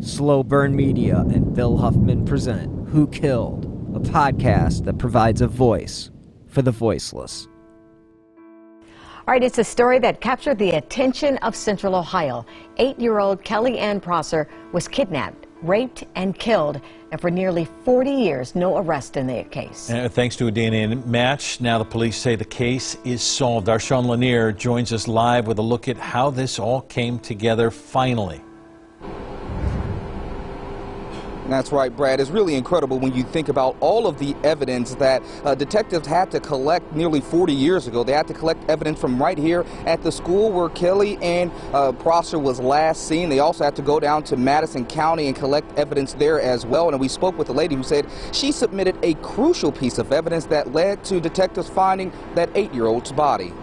Slow Burn Media and Bill Huffman present Who Killed, a podcast that provides a voice for the voiceless. All right, it's a story that captured the attention of Central Ohio. 8-year-old Kelly Ann Prosser was kidnapped, raped, and killed. And for nearly 40 years, no arrest in the case. Thanks to a DNA match, now the police say the case is solved. Our Sean Lanier joins us live with a look at how this all came together finally. That's right, Brad. It's really incredible when you think about all of the evidence that detectives had to collect nearly 40 years ago. They had to collect evidence from right here at the school where Kelly Ann Prosser was last seen. They also had to go down to Madison County and collect evidence there as well. And we spoke with a lady who said she submitted a crucial piece of evidence that led to detectives finding that 8-year-old's body.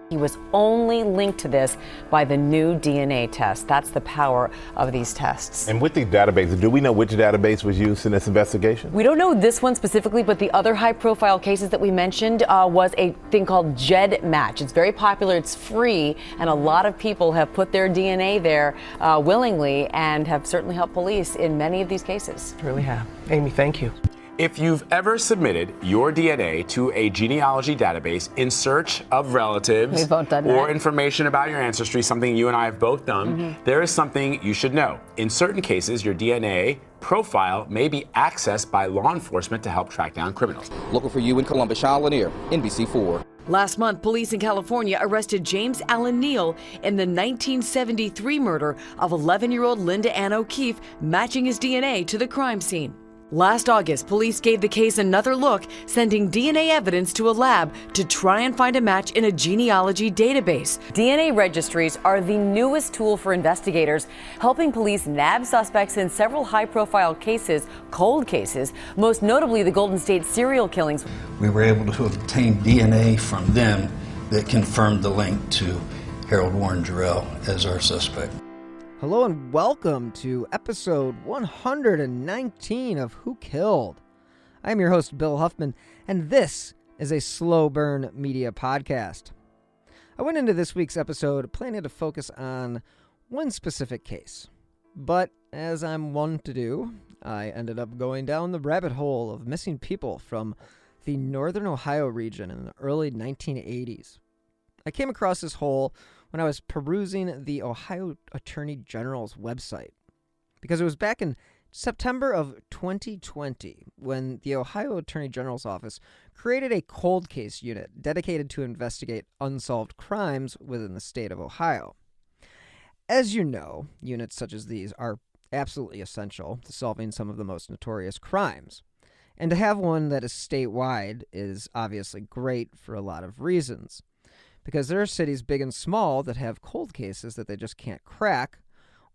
He was only linked to this by the new DNA test. That's the power of these tests. And with these databases, do we know which database was used in this investigation? We don't know this one specifically, but the other high-profile cases that we mentioned was a thing called GEDmatch. It's very popular. It's free, and a lot of people have put their DNA there willingly and have certainly helped police in many of these cases. Really have. Amy, thank you. If you've ever submitted your DNA to a genealogy database in search of relatives We've both done or that. information about your ancestry, something you and I have both done, there is something you should know. In certain cases, your DNA profile may be accessed by law enforcement to help track down criminals. Local for you in Columbus, Sean Lanier, NBC4. Last month, police in California arrested James Allen Neal in the 1973 murder of 11-year-old Linda Ann O'Keefe, matching his DNA to the crime scene. Last August, police gave the case another look, sending DNA evidence to a lab to try and find a match in a genealogy database. DNA registries are the newest tool for investigators, helping police nab suspects in several high-profile cases, cold cases, most notably the Golden State serial killings. We were able to obtain DNA from them that confirmed the link to Harold Warren Jarrell as our suspect. Hello and welcome to episode 119 of Who Killed. I'm your host, Bill Huffman, and this is a Slow Burn Media podcast. I went into this week's episode planning to focus on one specific case, but as I'm wont to do, I ended up going down the rabbit hole of missing people from the northern Ohio region in the early 1980s. I came across this hole when I was perusing the Ohio Attorney General's website, because it was back in September of 2020 when the Ohio Attorney General's office created a cold case unit dedicated to investigate unsolved crimes within the state of Ohio. As you know, units such as these are absolutely essential to solving some of the most notorious crimes, and to have one that is statewide is obviously great for a lot of reasons. Because there are cities big and small that have cold cases that they just can't crack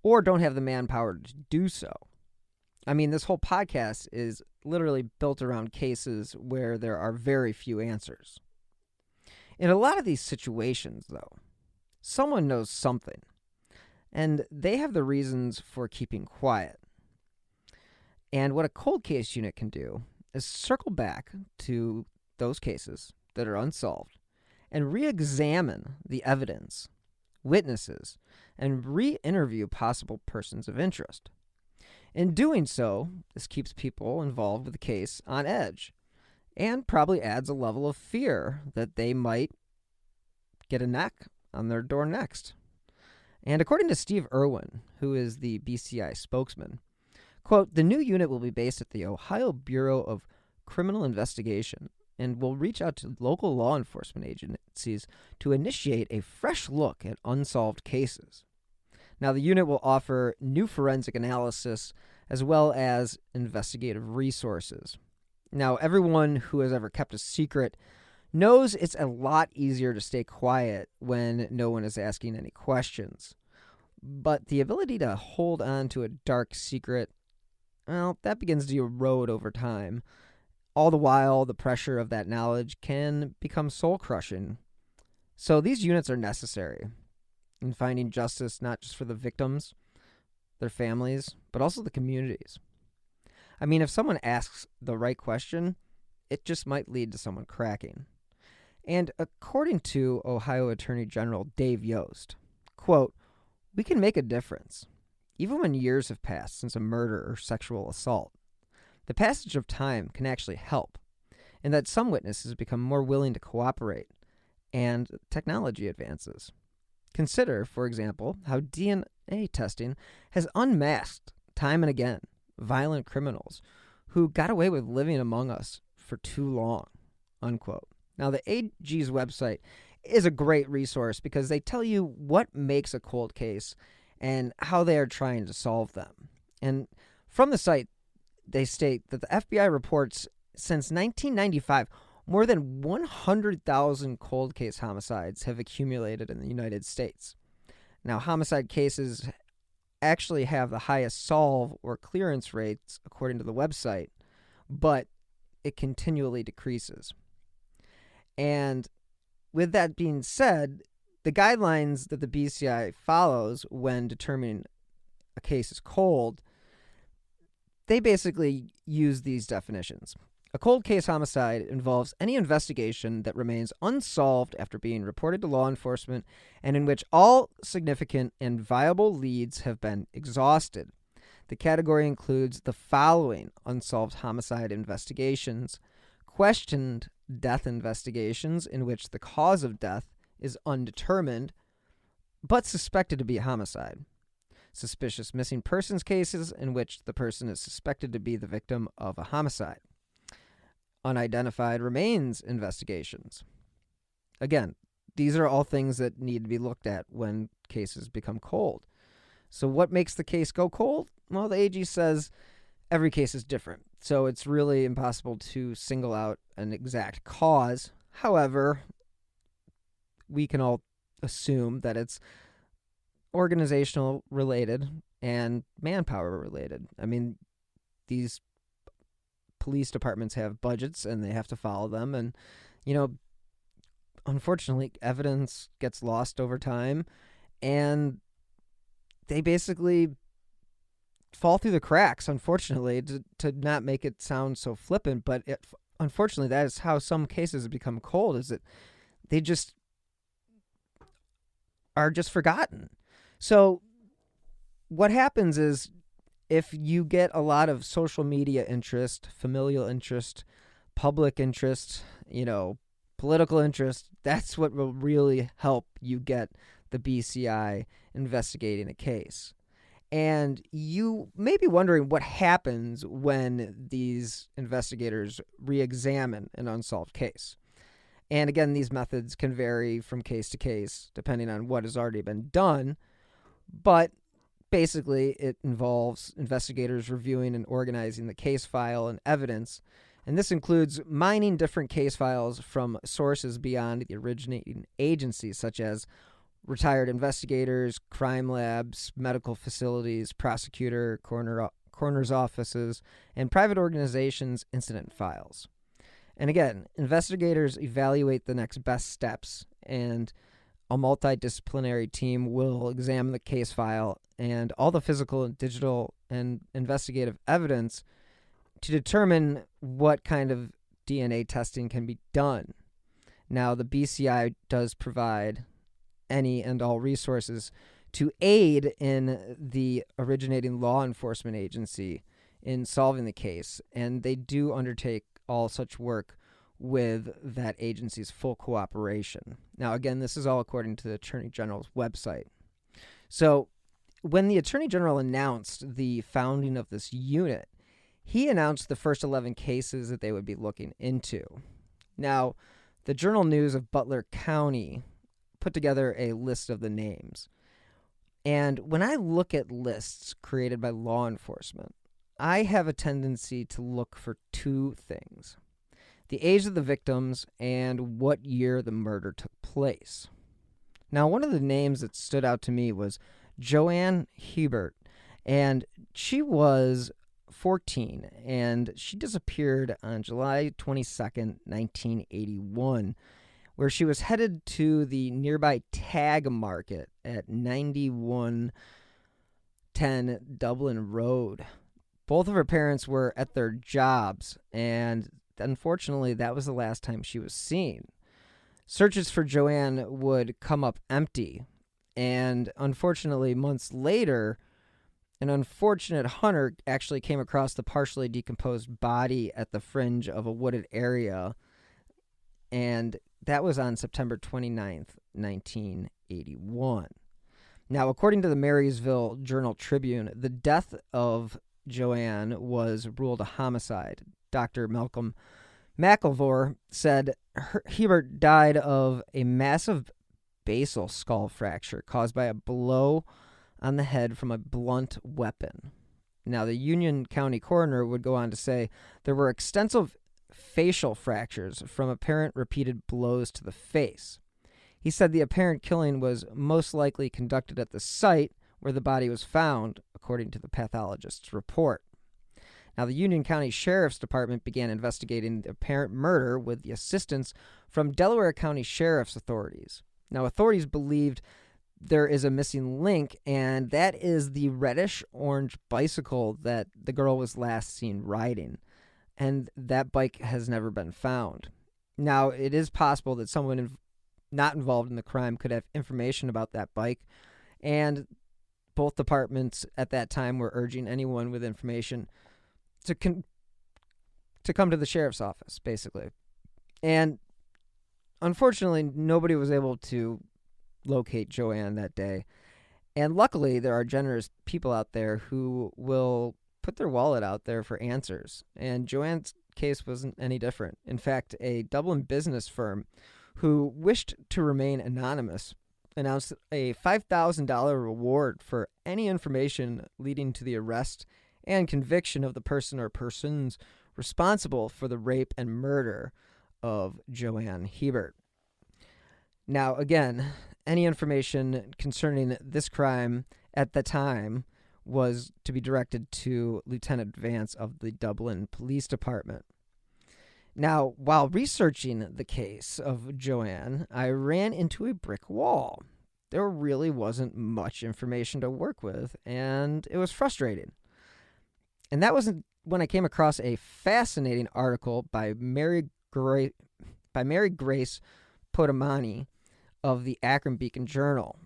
or don't have the manpower to do so. I mean, this whole podcast is literally built around cases where there are very few answers. In a lot of these situations, though, someone knows something, and they have the reasons for keeping quiet. And what a cold case unit can do is circle back to those cases that are unsolved and re-examine the evidence, witnesses, and re-interview possible persons of interest. In doing so, this keeps people involved with the case on edge, and probably adds a level of fear that they might get a knock on their door next. And according to Steve Irwin, who is the BCI spokesman, quote, "The new unit will be based at the Ohio Bureau of Criminal Investigation and will reach out to local law enforcement agencies to initiate a fresh look at unsolved cases." Now, the unit will offer new forensic analysis as well as investigative resources. Now, everyone who has ever kept a secret knows it's a lot easier to stay quiet when no one is asking any questions. But the ability to hold on to a dark secret, well, that begins to erode over time. All the while, the pressure of that knowledge can become soul-crushing. So these units are necessary in finding justice not just for the victims, their families, but also the communities. I mean, if someone asks the right question, it just might lead to someone cracking. And according to Ohio Attorney General Dave Yost, quote, "We can make a difference. even when years have passed since a murder or sexual assault. The passage of time can actually help, in that some witnesses become more willing to cooperate, and technology advances. Consider, for example, how DNA testing has unmasked, time and again, violent criminals who got away with living among us for too long, unquote. Now, the AG's website is a great resource because they tell you what makes a cold case and how they are trying to solve them. And from the site, they state that the FBI reports since 1995, more than 100,000 cold case homicides have accumulated in the United States. Now, homicide cases actually have the highest solve or clearance rates, according to the website, but it continually decreases. And with that being said, the guidelines that the BCI follows when determining a case is cold, they basically use these definitions. A cold case homicide involves any investigation that remains unsolved after being reported to law enforcement and in which all significant and viable leads have been exhausted. The category includes the following unsolved homicide investigations: questioned death investigations in which the cause of death is undetermined but suspected to be a homicide; suspicious missing persons cases in which the person is suspected to be the victim of a homicide; unidentified remains investigations. Again, these are all things that need to be looked at when cases become cold. So what makes the case go cold? Well, the AG says every case is different, so it's really impossible to single out an exact cause. However, we can all assume that it's organizational related and manpower related. I mean, these police departments have budgets and they have to follow them, and unfortunately evidence gets lost over time and they basically fall through the cracks, unfortunately, to not make it sound so flippant, but unfortunately that is how some cases have become cold, is that they just are just forgotten. So what happens is, if you get a lot of social media interest, familial interest, public interest, political interest, that's what will really help you get the BCI investigating a case. And you may be wondering what happens when these investigators re-examine an unsolved case. And again, these methods can vary from case to case, depending on what has already been done. But basically, it involves investigators reviewing and organizing the case file and evidence. And this includes mining different case files from sources beyond the originating agencies, such as retired investigators, crime labs, medical facilities, prosecutor, coroner's offices, and private organizations' incident files. And again, investigators evaluate the next best steps, and a multidisciplinary team will examine the case file and all the physical and digital and investigative evidence to determine what kind of DNA testing can be done. Now, the BCI does provide any and all resources to aid in the originating law enforcement agency in solving the case, and they do undertake all such work with that agency's full cooperation. Now, again, this is all according to the Attorney General's website. So, when the Attorney General announced the founding of this unit, he announced the first 11 cases that they would be looking into. Now, the Journal News of Butler County put together a list of the names. And when I look at lists created by law enforcement, I have a tendency to look for two things: the age of the victims and what year the murder took place. Now, one of the names that stood out to me was Joanne Hebert, and she was 14, and she disappeared on July 22nd, 1981, where she was headed to the nearby Tag Market at 9110 Dublin Road. Both of her parents were at their jobs, and unfortunately, that was the last time she was seen. Searches for Joanne would come up empty, and unfortunately, months later, An unfortunate hunter actually came across the partially decomposed body at the fringe of a wooded area, and that was on September 29th, 1981. Now, according to the Marysville Journal-Tribune, the death of Joanne was ruled a homicide. Dr. Malcolm McElvore said Hebert died of a massive basal skull fracture caused by a blow on the head from a blunt weapon. Now, the Union County coroner would go on to say there were extensive facial fractures from apparent repeated blows to the face. He said the apparent killing was most likely conducted at the site where the body was found, according to the pathologist's report. Now, the Union County Sheriff's Department began investigating the apparent murder with the assistance from Delaware County Sheriff's authorities. Now, authorities believed there is a missing link, and that is the reddish-orange bicycle that the girl was last seen riding, and that bike has never been found. Now, it is possible that someone not involved in the crime could have information about that bike, and both departments at that time were urging anyone with information to come to the sheriff's office, basically. And unfortunately, nobody was able to locate Joanne that day. And luckily, there are generous people out there who will put their wallet out there for answers. And Joanne's case wasn't any different. In fact, a Dublin business firm who wished to remain anonymous announced a $5,000 reward for any information leading to the arrest and conviction of the person or persons responsible for the rape and murder of Joanne Hebert. Now, again, any information concerning this crime at the time was to be directed to Lieutenant Vance of the Dublin Police Department. Now, while researching the case of Joanne, I ran into a brick wall. There really wasn't much information to work with, and it was frustrating. And that was when I came across a fascinating article by Mary Grace Poidimini of the Akron Beacon Journal,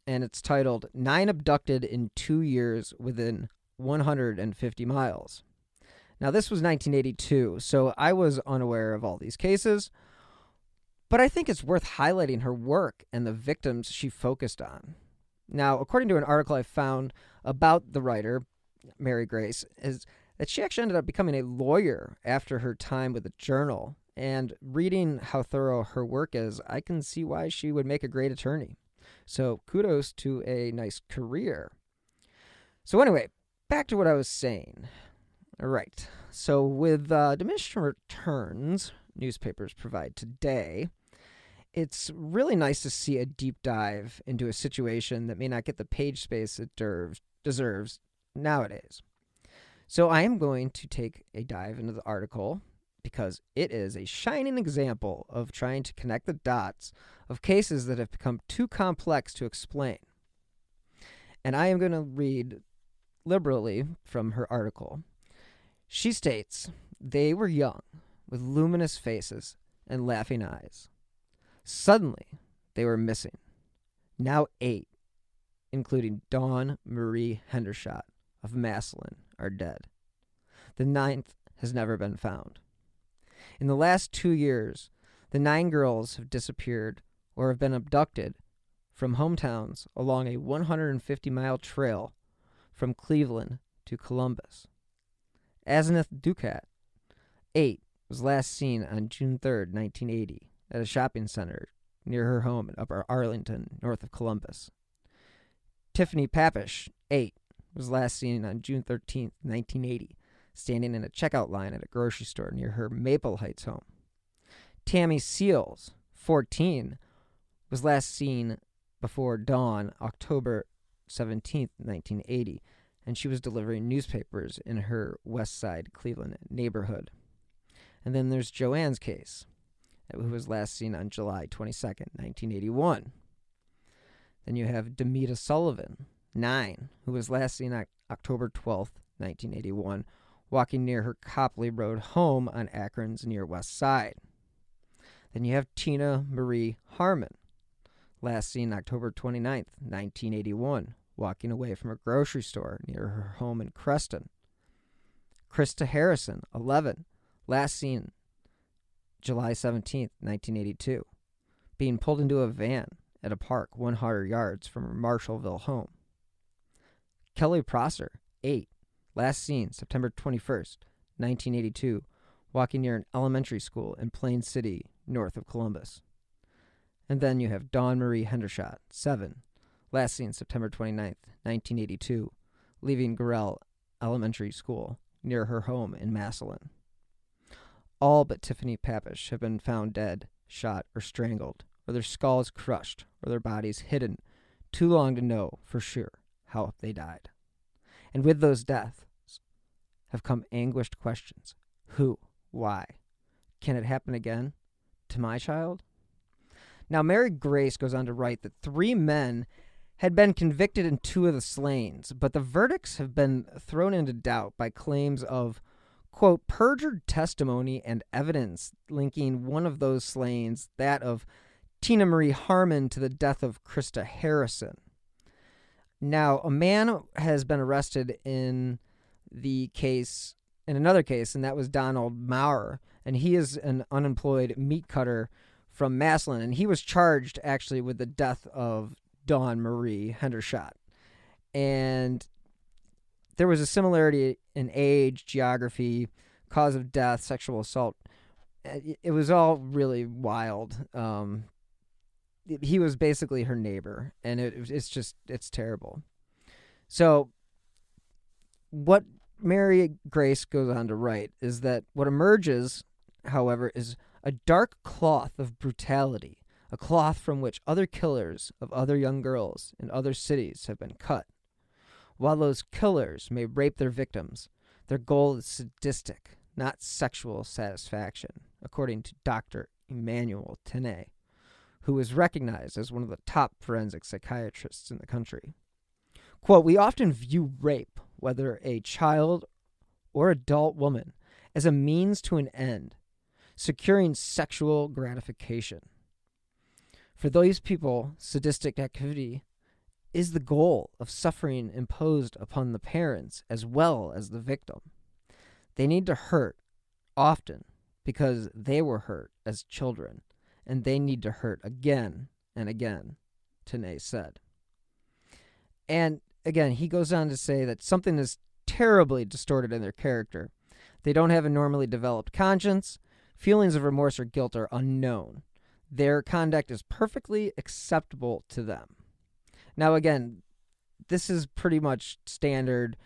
and it's titled 9 Abducted in 2 Years Within 150 Miles. Now, this was 1982, so I was unaware of all these cases, but I think it's worth highlighting her work and the victims she focused on. Now, according to an article I found about the writer, Mary Grace, is that she actually ended up becoming a lawyer after her time with the Journal. And reading how thorough her work is, I can see why she would make a great attorney. So kudos to a nice career. So anyway, back to what I was saying. All right. So with diminishing returns newspapers provide today, it's really nice to see a deep dive into a situation that may not get the page space it deserves nowadays. So I am going to take a dive into the article because it is a shining example of trying to connect the dots of cases that have become too complex to explain. And I am going to read liberally from her article. She states, "They were young, with luminous faces and laughing eyes. Suddenly, they were missing. Now 8, including Dawn Marie Hendershot of Massillon, are dead. The 9th has never been found. In the last 2 years, the 9 girls have disappeared or have been abducted from hometowns along a 150-mile trail from Cleveland to Columbus. Asenath Ducat, 8, was last seen on June 3rd, 1980, at a shopping center near her home in Upper Arlington, north of Columbus. Tiffany Papish, 8, was last seen on June 13th, 1980, standing in a checkout line at a grocery store near her Maple Heights home. Tammy Seals, 14, was last seen before dawn October 17th, 1980, and she was delivering newspapers in her West Side Cleveland neighborhood. And then there's Joanne's case, who was last seen on July 22nd, 1981. Then you have Demita Sullivan, 9, who was last seen on October 12th, 1981, walking near her Copley Road home on Akron's near West Side. Then you have Tina Marie Harmon, last seen October 29th, 1981, walking away from a grocery store near her home in Creston. Krista Harrison, 11, last seen July 17th, 1982, being pulled into a van at a park 100 yards from her Marshallville home. Kelly Prosser, 8, last seen September 21st, 1982, walking near an elementary school in Plain City, north of Columbus. And then you have Dawn Marie Hendershot, 7, last seen September 29th, 1982, leaving Gorell Elementary School near her home in Massillon. All but Tiffany Papish have been found dead, shot, or strangled, or their skulls crushed, or their bodies hidden too long to know for sure how they died. And with those deaths have come anguished questions. Who? Why? Can it happen again? To my child? Now, Mary Grace goes on to write that 3 men had been convicted in 2 of the slayings, but the verdicts have been thrown into doubt by claims of, quote, perjured testimony and evidence linking one of those slayings, that of Tina Marie Harmon, to the death of Krista Harrison. Now, a man has been arrested in another case, and that was Donald Maurer, and he is an unemployed meat cutter from Massillon, and he was charged actually with the death of Dawn Marie Hendershot. And there was a similarity in age, geography, cause of death, sexual assault. It was all really wild. He was basically her neighbor, and it's terrible. So what Mary Grace goes on to write is that what emerges, however, is a dark cloth of brutality, a cloth from which other killers of other young girls in other cities have been cut. While those killers may rape their victims, their goal is sadistic, not sexual satisfaction, according to Dr. Emmanuel Tenay, who is recognized as one of the top forensic psychiatrists in the country. Quote, we often view rape, whether a child or adult woman, as a means to an end, securing sexual gratification. For those people, sadistic activity is the goal of suffering imposed upon the parents as well as the victim. They need to hurt often because they were hurt as children, and they need to hurt again and again, Tenay said. And again, he goes on to say that something is terribly distorted in their character. They don't have a normally developed conscience. Feelings of remorse or guilt are unknown. Their conduct is perfectly acceptable to them. Now, again, this is pretty much standard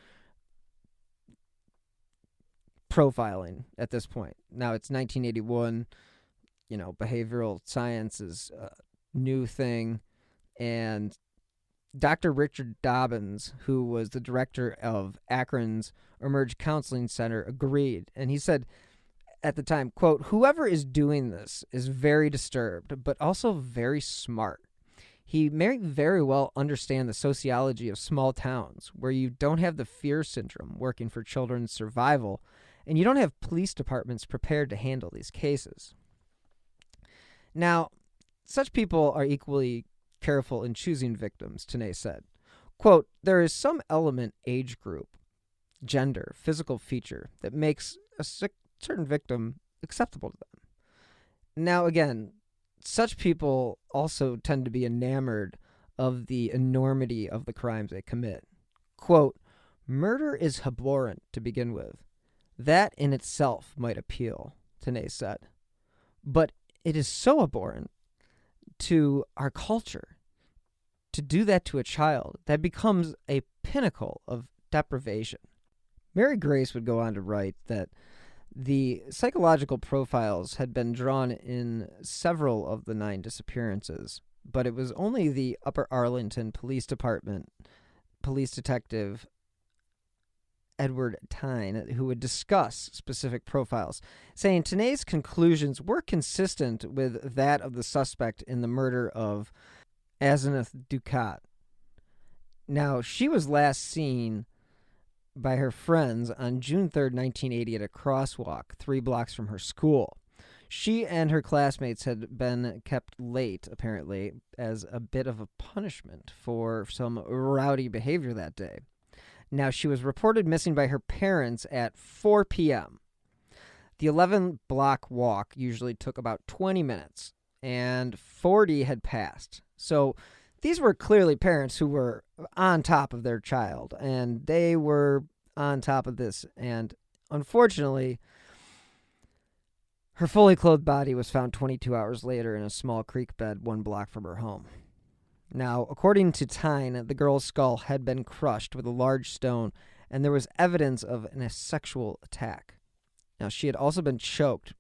profiling at this point. Now, it's 1981. Behavioral science is a new thing. And Dr. Richard Dobbins, who was the director of Akron's Emerge Counseling Center, agreed. And he said at the time, quote, whoever is doing this is very disturbed, but also very smart. He may very well understand the sociology of small towns where you don't have the fear syndrome working for children's survival, and you don't have police departments prepared to handle these cases. Now, such people are equally careful in choosing victims, Tenay said. Quote, there is some element, age group, gender, physical feature that makes a certain victim acceptable to them. Now, again, such people also tend to be enamored of the enormity of the crimes they commit. Quote, murder is abhorrent to begin with. That in itself might appeal, Tenay said. But it is so abhorrent to our culture to do that to a child that becomes a pinnacle of deprivation. Mary Grace would go on to write that the psychological profiles had been drawn in several of the 9 disappearances, but it was only the Upper Arlington Police Department police detective Edward Tyne who would discuss specific profiles, saying Tenay's conclusions were consistent with that of the suspect in the murder of Asenath Ducat. Now, she was last seen by her friends on June 3rd, 1980 at a crosswalk 3 blocks from her school. She and her classmates had been kept late, apparently, as a bit of a punishment for some rowdy behavior that day. Now, she was reported missing by her parents at 4 p.m. The 11-block walk usually took about 20 minutes, and 40 had passed. So these were clearly parents who were on top of their child, and they were on top of this. And unfortunately, her fully clothed body was found 22 hours later in a small creek bed 1 block from her home. Now, according to Tyne, the girl's skull had been crushed with a large stone, and there was evidence of a sexual attack. Now, she had also been choked,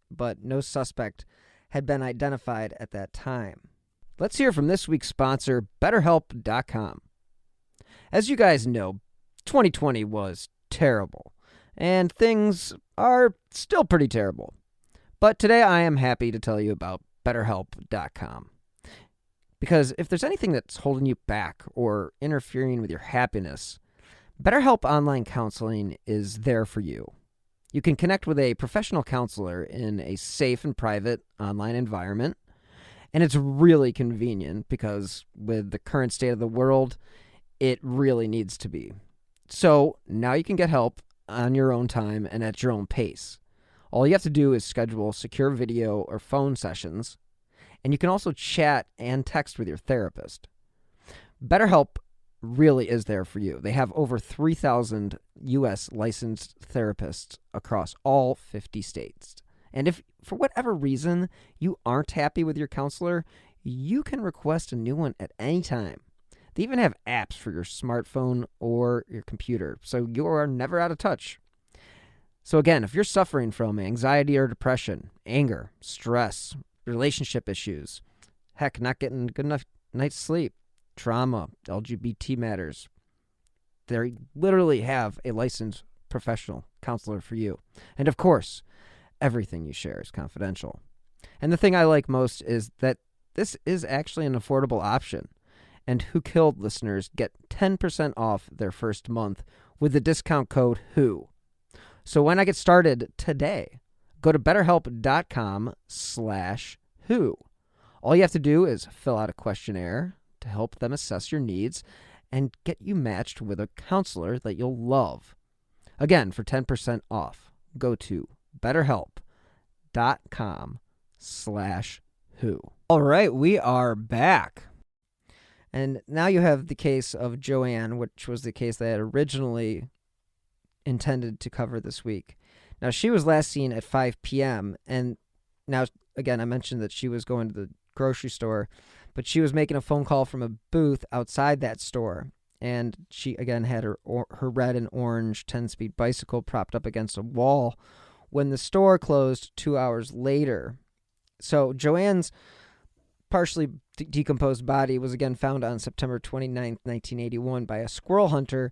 but no suspect had been identified at that time. Let's hear from this week's sponsor, BetterHelp.com. As you guys know, 2020 was terrible, and things are still pretty terrible. But today I am happy to tell you about BetterHelp.com. Because if there's anything that's holding you back or interfering with your happiness, BetterHelp Online Counseling is there for you. You can connect with a professional counselor in a safe and private online environment. And it's really convenient because with the current state of the world, it really needs to be. So now you can get help on your own time and at your own pace. All you have to do is schedule secure video or phone sessions, and you can also chat and text with your therapist. BetterHelp really is there for you. They have over 3,000 U.S. licensed therapists across all 50 states. And if, for whatever reason, you aren't happy with your counselor, you can request a new one at any time. They even have apps for your smartphone or your computer, so you are never out of touch. So again, if you're suffering from anxiety or depression, anger, stress, relationship issues, heck, not getting good enough night's sleep, trauma, LGBT matters, they literally have a licensed professional counselor for you. And of course, everything you share is confidential. And the thing I like most is that this is actually an affordable option. And Who Killed listeners get 10% off their first month with the discount code WHO. So when I get started today, go to betterhelp.com/who. All you have to do is fill out a questionnaire to help them assess your needs and get you matched with a counselor that you'll love. Again, for 10% off, go to betterhelp.com/who. All right, we are back. And now you have the case of Joanne, which was the case that I had originally intended to cover this week. Now, she was last seen at 5 p.m. And now, again, I mentioned that she was going to the grocery store, but she was making a phone call from a booth outside that store. And she, again, had her red and orange 10-speed bicycle propped up against a wall when the store closed 2 hours later. So partially decomposed body was again found on September 29th, 1981 by a squirrel hunter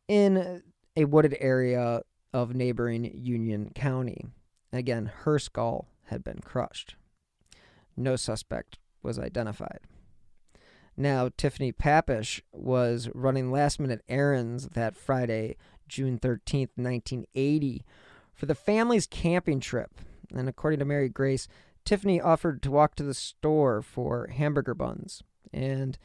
in a wooded area of neighboring Union County. Again, her skull had been crushed. No suspect was identified. Now, Tiffany Papish was running last-minute errands that Friday, June 13th, 1980, for the family's camping trip. And according to Mary Grace, Tiffany offered to walk to the store for hamburger buns. And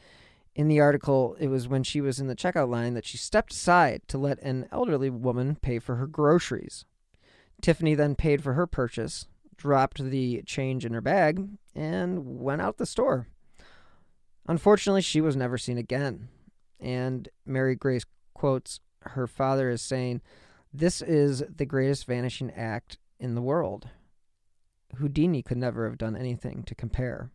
in the article, it was when she was in the checkout line that she stepped aside to let an elderly woman pay for her groceries. Tiffany then paid for her purchase, dropped the change in her bag, and went out the store. Unfortunately, she was never seen again. And Mary Grace quotes her father as saying, "This is the greatest vanishing act in the world. Houdini could never have done anything to compare."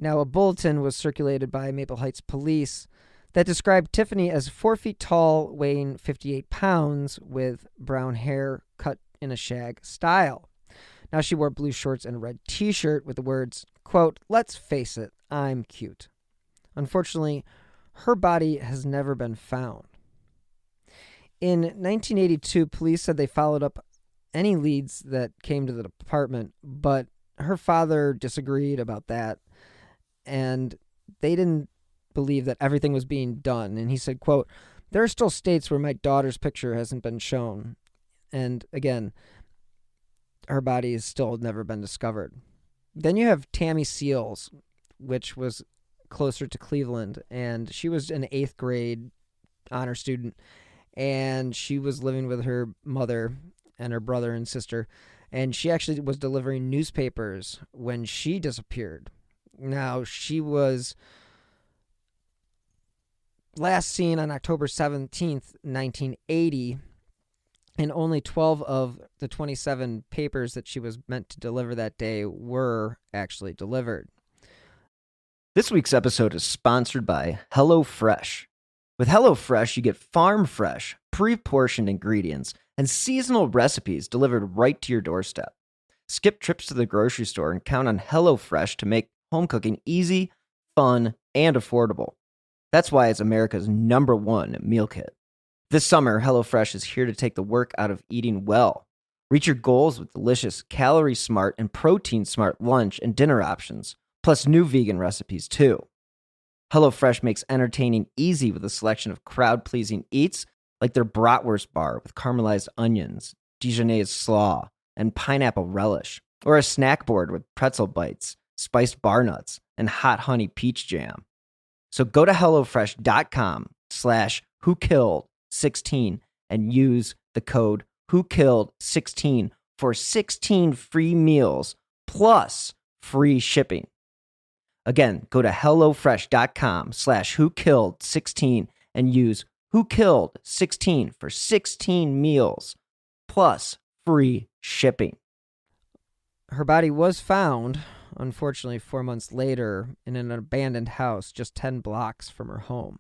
Now, a bulletin was circulated by Maple Heights Police that described Tiffany as 4 feet tall, weighing 58 pounds, with brown hair cut in a shag style. Now, she wore blue shorts and a red t-shirt with the words, quote, "Let's face it, I'm cute." Unfortunately, her body has never been found. In 1982, police said they followed up any leads that came to the department, but her father disagreed about that, and they didn't believe that everything was being done. And he said, quote, "There are still states where my daughter's picture hasn't been shown." And again, her body has still never been discovered. Then you have Tammy Seals, which was closer to Cleveland, and she was an 8th grade honor student, and she was living with her mother and her brother and sister, and she actually was delivering newspapers when she disappeared. Now, she was last seen on October 17th, 1980, and only 12 of the 27 papers that she was meant to deliver that day were actually delivered. This week's episode is sponsored by HelloFresh. With HelloFresh, you get farm fresh, pre-portioned ingredients and seasonal recipes delivered right to your doorstep. Skip trips to the grocery store and count on HelloFresh to make home cooking easy, fun, and affordable. That's why it's America's #1 meal kit. This summer, HelloFresh is here to take the work out of eating well. Reach your goals with delicious, calorie-smart, and protein-smart lunch and dinner options, plus new vegan recipes, too. HelloFresh makes entertaining easy with a selection of crowd-pleasing eats like their bratwurst bar with caramelized onions, Dijonnaise slaw, and pineapple relish, or a snack board with pretzel bites, spiced bar nuts, and hot honey peach jam. So go to HelloFresh.com/WhoKilled16 and use the code WhoKilled16 for 16 free meals plus free shipping. Again, go to HelloFresh.com/WhoKilled16 and use WhoKilled16 for 16 meals plus free shipping. Her body was found, unfortunately, 4 months later in an abandoned house just 10 blocks from her home.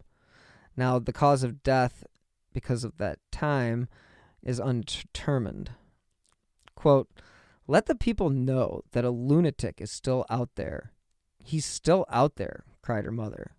Now, the cause of death because of that time is undetermined. Quote, "Let the people know that a lunatic is still out there. He's still out there," cried her mother.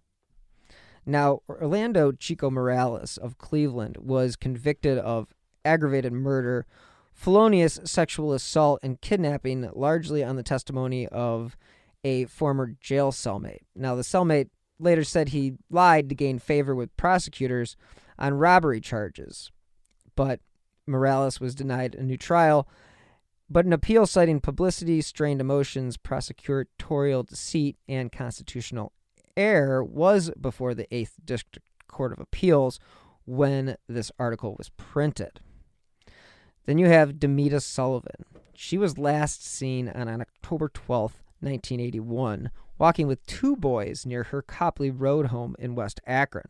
Now, Orlando Chico Morales of Cleveland was convicted of aggravated murder, felonious sexual assault, and kidnapping, largely on the testimony of a former jail cellmate. Now, the cellmate later said he lied to gain favor with prosecutors on robbery charges, but Morales was denied a new trial. But an appeal citing publicity, strained emotions, prosecutorial deceit, and constitutional error was before the 8th District Court of Appeals when this article was printed. Then you have Demita Sullivan. She was last seen on October 12th, 1981, walking with 2 boys near her Copley Road home in West Akron.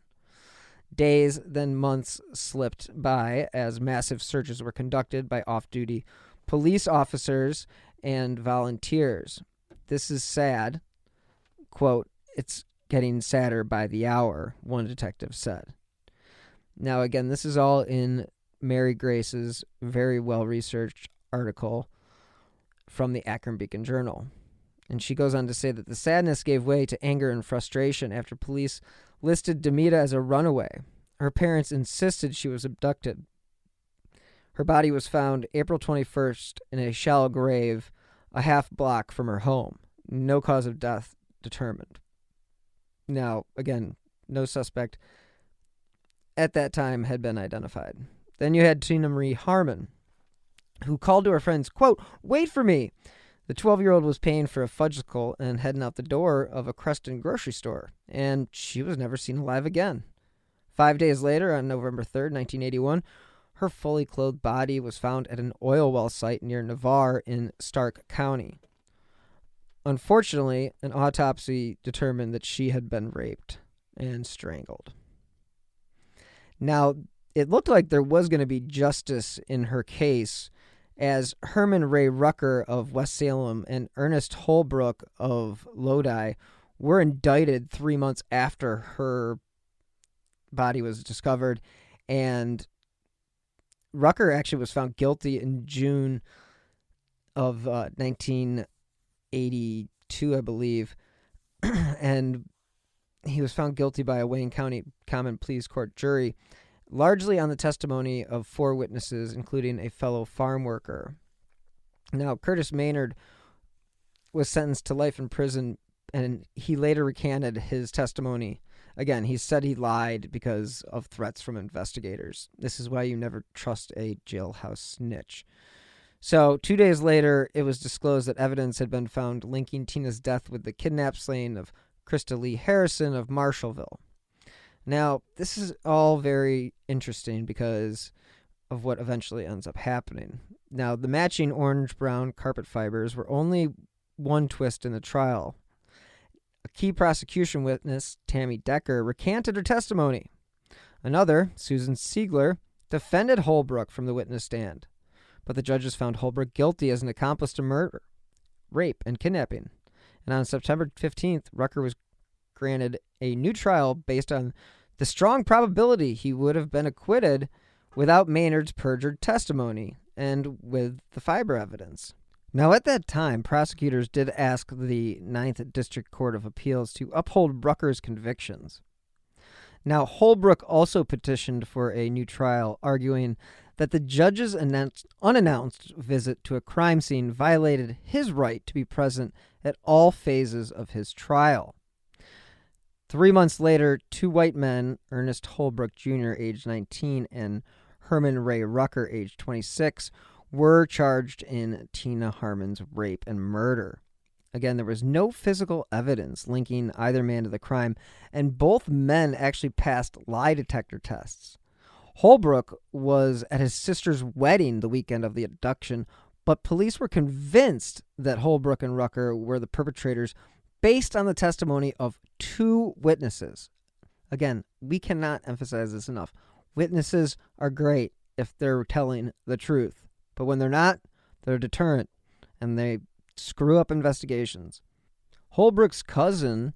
Days, then months slipped by as massive searches were conducted by off-duty police officers and volunteers. This is sad. Quote, "It's getting sadder by the hour," one detective said. Now, again, this is all in Mary Grace's very well-researched article from the Akron Beacon-Journal. And she goes on to say that the sadness gave way to anger and frustration after police listed Demita as a runaway. Her parents insisted she was abducted. Her body was found April 21st in a shallow grave a half block from her home. No cause of death determined. Now, again, no suspect at that time had been identified. Then you had Tina Marie Harmon, who called to her friends, quote, "Wait for me." The 12-year-old was paying for a fudgesicle and heading out the door of a Creston grocery store, and she was never seen alive again. 5 days later, on November 3rd, 1981, her fully clothed body was found at an oil well site near Navarre in Stark County. Unfortunately, an autopsy determined that she had been raped and strangled. Now, it looked like there was going to be justice in her case, as Herman Ray Rucker of West Salem and Ernest Holbrook of Lodi were indicted 3 months after her body was discovered, and Rucker actually was found guilty in June of 1982, I believe, and he was found guilty by a Wayne County Common Pleas Court jury, largely on the testimony of 4 witnesses, including a fellow farm worker. Now, Curtis Maynard was sentenced to life in prison, and he later recanted his testimony. Again, he said he lied because of threats from investigators. This is why you never trust a jailhouse snitch. So 2 days later, it was disclosed that evidence had been found linking Tina's death with the kidnapped slaying of Krista Lee Harrison of Marshallville. Now, this is all very interesting because of what eventually ends up happening. Now, the matching orange-brown carpet fibers were only one twist in the trial. A key prosecution witness, Tammy Decker, recanted her testimony. Another, Susan Siegler, defended Holbrook from the witness stand, but the judges found Holbrook guilty as an accomplice to murder, rape, and kidnapping. And on September 15th, Rucker was granted a new trial based on the strong probability he would have been acquitted without Maynard's perjured testimony and with the fiber evidence. Now, at that time, prosecutors did ask the 9th District Court of Appeals to uphold Rucker's convictions. Now, Holbrook also petitioned for a new trial, arguing that the judge's unannounced visit to a crime scene violated his right to be present at all phases of his trial. 3 months later, two white men, Ernest Holbrook Jr., age 19, and Herman Ray Rucker, age 26, were charged in Tina Harmon's rape and murder. Again, there was no physical evidence linking either man to the crime, and both men actually passed lie detector tests. Holbrook was at his sister's wedding the weekend of the abduction, but police were convinced that Holbrook and Rucker were the perpetrators based on the testimony of two witnesses. Again, we cannot emphasize this enough. Witnesses are great if they're telling the truth, but when they're not, they're a deterrent, and they screw up investigations. Holbrook's cousin,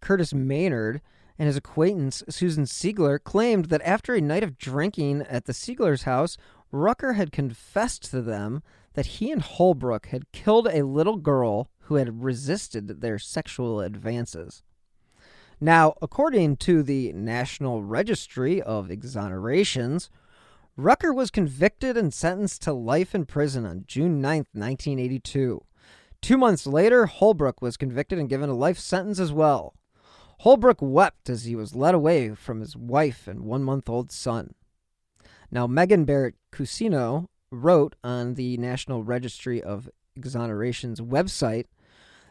Curtis Maynard, and his acquaintance, Susan Siegler, claimed that after a night of drinking at the Siegler's house, Rucker had confessed to them that he and Holbrook had killed a little girl who had resisted their sexual advances. Now, according to the National Registry of Exonerations, Rucker was convicted and sentenced to life in prison on June 9, 1982. 2 months later, Holbrook was convicted and given a life sentence as well. Holbrook wept as he was led away from his wife and 1-month-old son. Now, Megan Barrett Cusino wrote on the National Registry of Exonerations website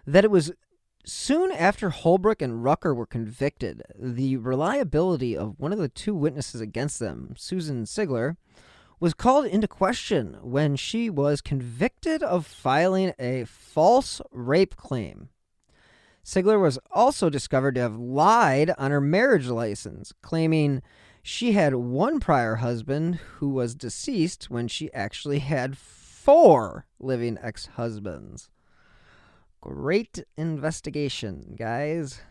that it was soon after Holbrook and Rucker were convicted, the reliability of one of the two witnesses against them, Susan Siegler, was called into question when she was convicted of filing a false rape claim. Siegler was also discovered to have lied on her marriage license, claiming she had one prior husband who was deceased when she actually had 4 living ex-husbands. Great investigation, guys.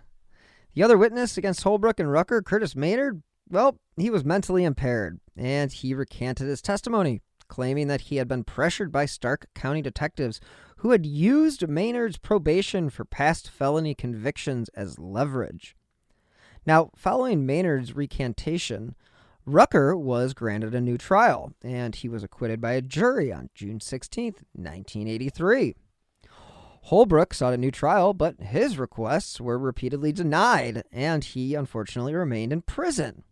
The other witness against Holbrook and Rucker, Curtis Maynard, well, he was mentally impaired, and he recanted his testimony, claiming that he had been pressured by Stark County detectives who had used Maynard's probation for past felony convictions as leverage. Now, following Maynard's recantation, Rucker was granted a new trial, and he was acquitted by a jury on June 16, 1983. Holbrook sought a new trial, but his requests were repeatedly denied, and he unfortunately remained in prison.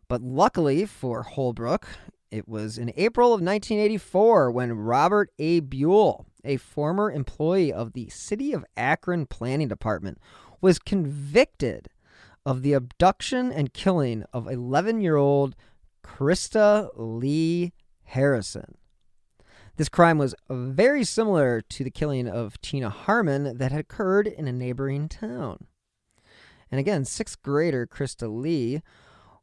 But luckily for Holbrook, it was in April of 1984 when Robert A. Buell, a former employee of the City of Akron Planning Department, was convicted of the abduction and killing of 11-year-old Krista Lee Harrison. This crime was very similar to the killing of Tina Harmon that had occurred in a neighboring town. And again, 6th grader Krista Lee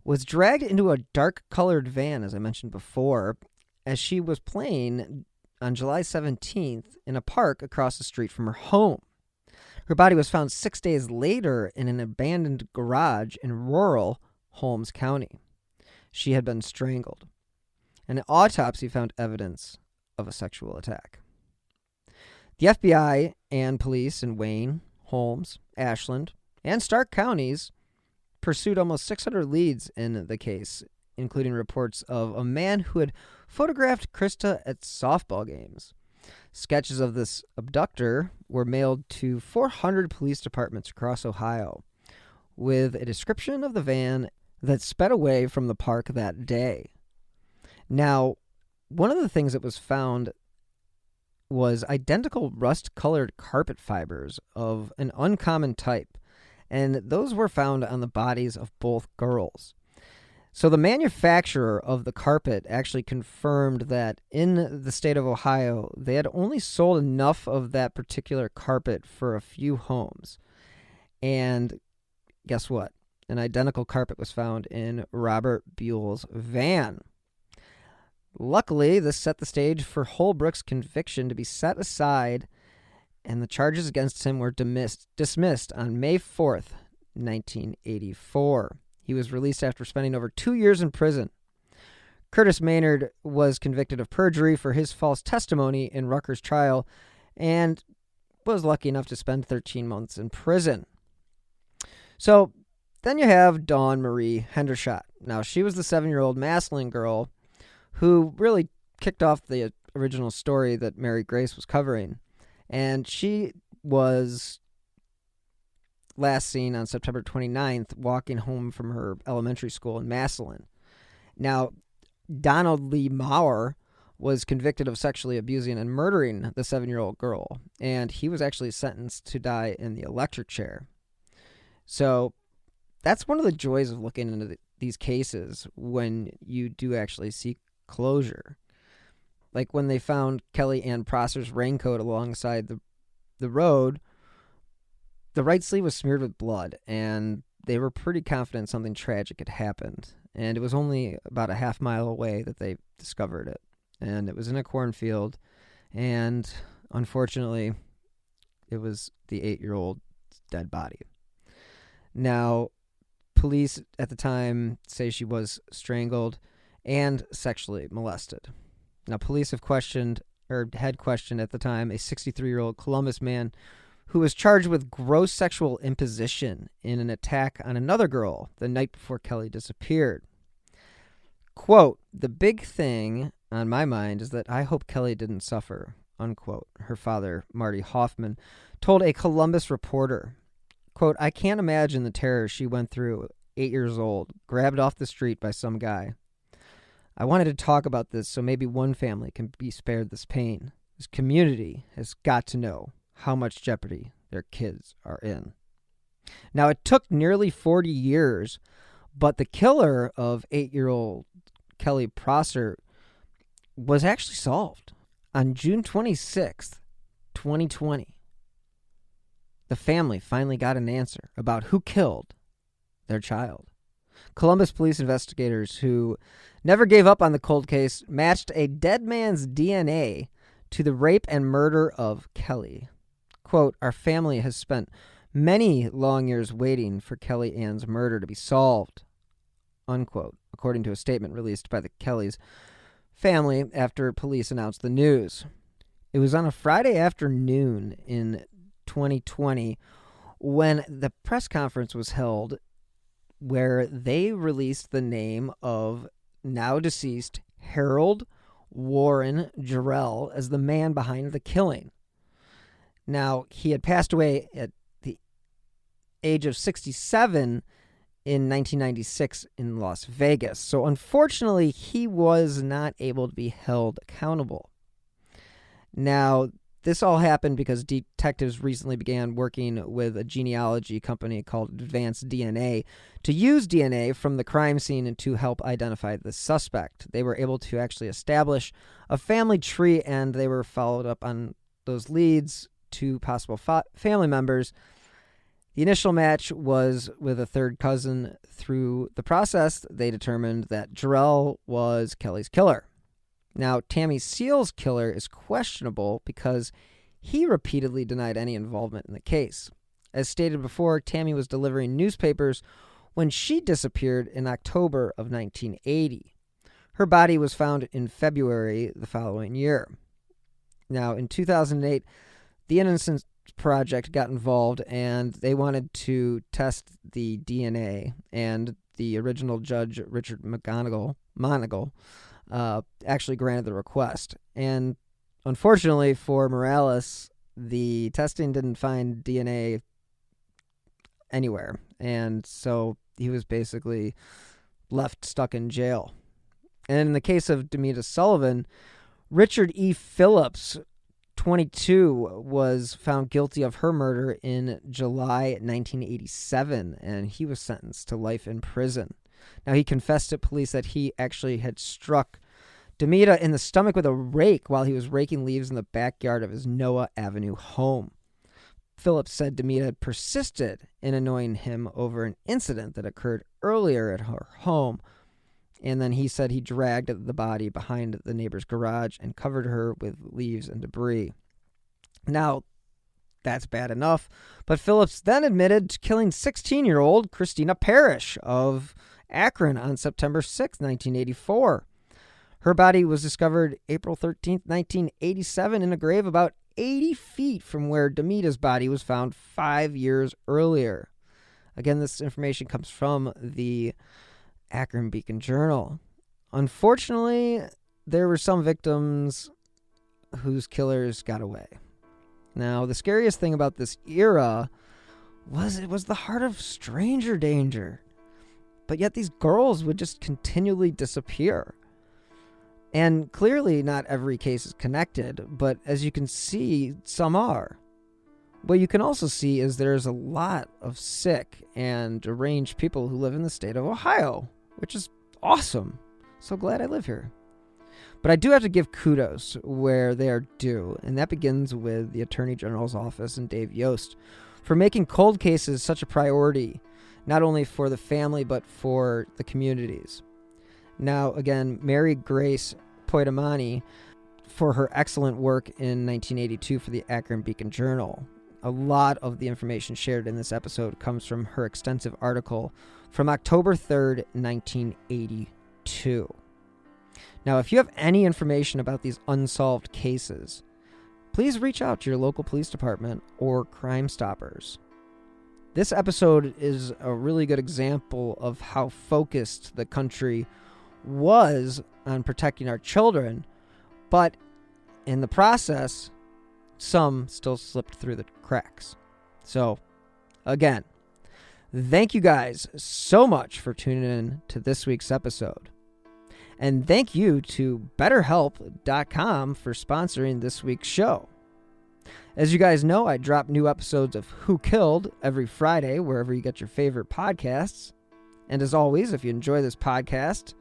was dragged into a dark-colored van, as I mentioned before, as she was playing on July 17th in a park across the street from her home. Her body was found 6 days later in an abandoned garage in rural Holmes County. She had been strangled. An autopsy found evidence of a sexual attack. The FBI and police in Wayne, Holmes, Ashland, and Stark counties pursued almost 600 leads in the case, including reports of a man who had photographed Krista at softball games. Sketches of this abductor were mailed to 400 police departments across Ohio, with a description of the van that sped away from the park that day. Now, one of the things that was found was identical rust-colored carpet fibers of an uncommon type, and those were found on the bodies of both girls. So the manufacturer of the carpet actually confirmed that in the state of Ohio, they had only sold enough of that particular carpet for a few homes. And guess what? An identical carpet was found in Robert Buell's van. Luckily, this set the stage for Holbrook's conviction to be set aside, and the charges against him were dismissed on May 4th, 1984. He was released after spending over 2 years in prison. Curtis Maynard was convicted of perjury for his false testimony in Rucker's trial and was lucky enough to spend 13 months in prison. So then you have Dawn Marie Hendershot. Now, she was the 7-year-old Massillon girl who really kicked off the original story that Mary Grace was covering. And she was last seen on September 29th walking home from her elementary school in Massillon. Now, Donald Lee Maurer was convicted of sexually abusing and murdering the 7-year-old girl, and he was actually sentenced to die in the electric chair. So that's one of the joys of looking into these cases when you do actually see closure. Like when they found Kelly Ann Prosser's raincoat alongside the road, the right sleeve was smeared with blood, and they were pretty confident something tragic had happened. And it was only about a half mile away that they discovered it. And it was in a cornfield, and unfortunately, it was the 8-year-old dead body. Now, police at the time say she was strangled and sexually molested. Now, police had questioned at the time a 63-year-old Columbus man who was charged with gross sexual imposition in an attack on another girl the night before Kelly disappeared. Quote, "The big thing on my mind is that I hope Kelly didn't suffer," unquote, her father, Marty Huffman, told a Columbus reporter. Quote, "I can't imagine the terror she went through, 8 years old, grabbed off the street by some guy. I wanted to talk about this so maybe one family can be spared this pain. This community has got to know how much jeopardy their kids are in." Now, it took nearly 40 years, but the killer of 8-year-old Kelly Prosser was actually solved. On June 26th, 2020, the family finally got an answer about who killed their child. Columbus police investigators, who never gave up on the cold case, matched a dead man's DNA to the rape and murder of Kelly. Quote, "Our family has spent many long years waiting for Kelly Ann's murder to be solved," unquote, according to a statement released by the Kellys' family after police announced the news. It was on a Friday afternoon in 2020 when the press conference was held where they released the name of now deceased Harold Warren Jarrell as the man behind the killing. Now, he had passed away at the age of 67 in 1996 in Las Vegas. So unfortunately, he was not able to be held accountable. Now, this all happened because detectives recently began working with a genealogy company called Advanced DNA to use DNA from the crime scene and to help identify the suspect. They were able to actually establish a family tree, and they were followed up on those leads to possible family members. The initial match was with a third cousin. Through the process, they determined that Jarrell was Kelly's killer. Now, Tammy Seal's killer is questionable because he repeatedly denied any involvement in the case. As stated before, Tammy was delivering newspapers when she disappeared in October of 1980. Her body was found in February the following year. Now, in 2008, the Innocence Project got involved, and they wanted to test the DNA, and the original judge, Richard Monagle, actually granted the request. And unfortunately for Morales, the testing didn't find DNA anywhere, and so he was basically left stuck in jail. And in the case of Demita Sullivan, Richard E. Phillips, 22, was found guilty of her murder in July 1987, and he was sentenced to life in prison. Now, he confessed to police that he actually had struck Demita in the stomach with a rake while he was raking leaves in the backyard of his Noah Avenue home. Phillips said Demita had persisted in annoying him over an incident that occurred earlier at her home, and then he said he dragged the body behind the neighbor's garage and covered her with leaves and debris. Now, that's bad enough, but Phillips then admitted to killing 16-year-old Christina Parrish of Akron on September 6, 1984. Her body was discovered April 13, 1987 in a grave about 80 feet from where Demita's body was found 5 years earlier. Again, this information comes from the Akron Beacon-Journal. Unfortunately, there were some victims whose killers got away. Now, the scariest thing about this era was it was the heart of stranger danger. But yet these girls would just continually disappear. And clearly not every case is connected, but as you can see, some are. What you can also see is there's a lot of sick and deranged people who live in the state of Ohio, which is awesome. So glad I live here. But I do have to give kudos where they are due, and that begins with the Attorney General's office and Dave Yost for making cold cases such a priority, not only for the family but for the communities. Now, again, Mary Grace Poidimini for her excellent work in 1982 for the Akron Beacon-Journal. A lot of the information shared in this episode comes from her extensive article from October 3rd, 1982. Now, if you have any information about these unsolved cases, please reach out to your local police department or Crime Stoppers. This episode is a really good example of how focused the country was on protecting our children, but in the process, some still slipped through the cracks. So, again, thank you guys so much for tuning in to this week's episode. And thank you to BetterHelp.com for sponsoring this week's show. As you guys know, I drop new episodes of Who Killed every Friday, wherever you get your favorite podcasts. And as always, if you enjoy this podcast,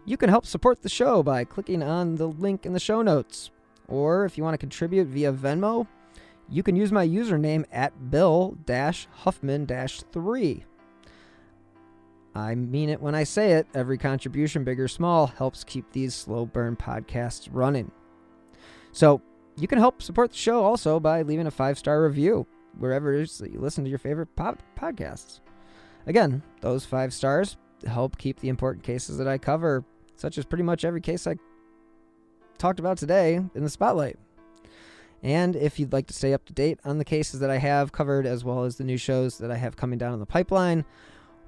you can help support the show by clicking on the link in the show notes. Or if you want to contribute via Venmo, you can use my username at Bill-Huffman-3. I mean it when I say it. Every contribution, big or small, helps keep these slow burn podcasts running. So you can help support the show also by leaving a 5-star review wherever it is that you listen to your favorite podcasts. Again, those 5 stars help keep the important cases that I cover, such as pretty much every case I talked about today, in the spotlight. And if you'd like to stay up to date on the cases that I have covered, as well as the new shows that I have coming down in the pipeline,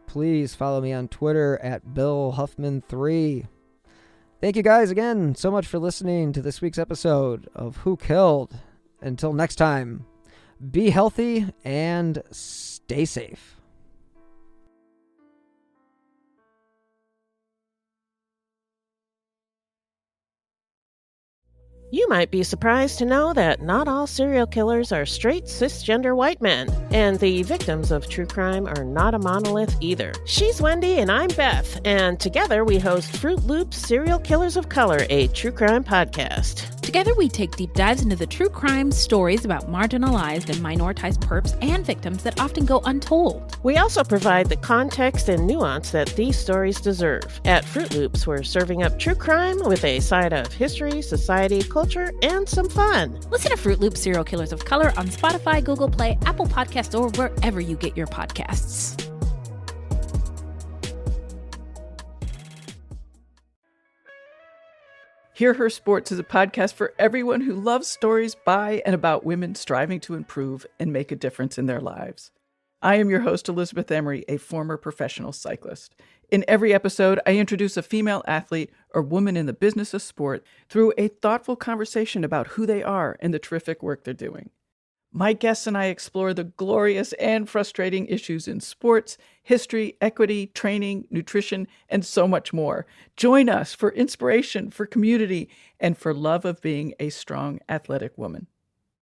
please follow me on Twitter at BillHuffman3. Thank you guys again so much for listening to this week's episode of Who Killed. Until next time, be healthy and stay safe. You might be surprised to know that not all serial killers are straight cisgender white men, and the victims of true crime are not a monolith either. She's Wendy and I'm Beth, and together we host Fruit Loops Serial Killers of Color, a true crime podcast. Together we take deep dives into the true crime stories about marginalized and minoritized perps and victims that often go untold. We also provide the context and nuance that these stories deserve. At Fruit Loops, we're serving up true crime with a side of history, society, culture, and some fun. Listen to Fruit Loops Serial Killers of Color on Spotify, Google Play, Apple Podcasts, or wherever you get your podcasts. Hear Her Sports is a podcast for everyone who loves stories by and about women striving to improve and make a difference in their lives. I am your host, Elizabeth Emery, a former professional cyclist. In every episode, I introduce a female athlete or woman in the business of sport through a thoughtful conversation about who they are and the terrific work they're doing. My guests and I explore the glorious and frustrating issues in sports, history, equity, training, nutrition, and so much more. Join us for inspiration, for community, and for love of being a strong, athletic woman.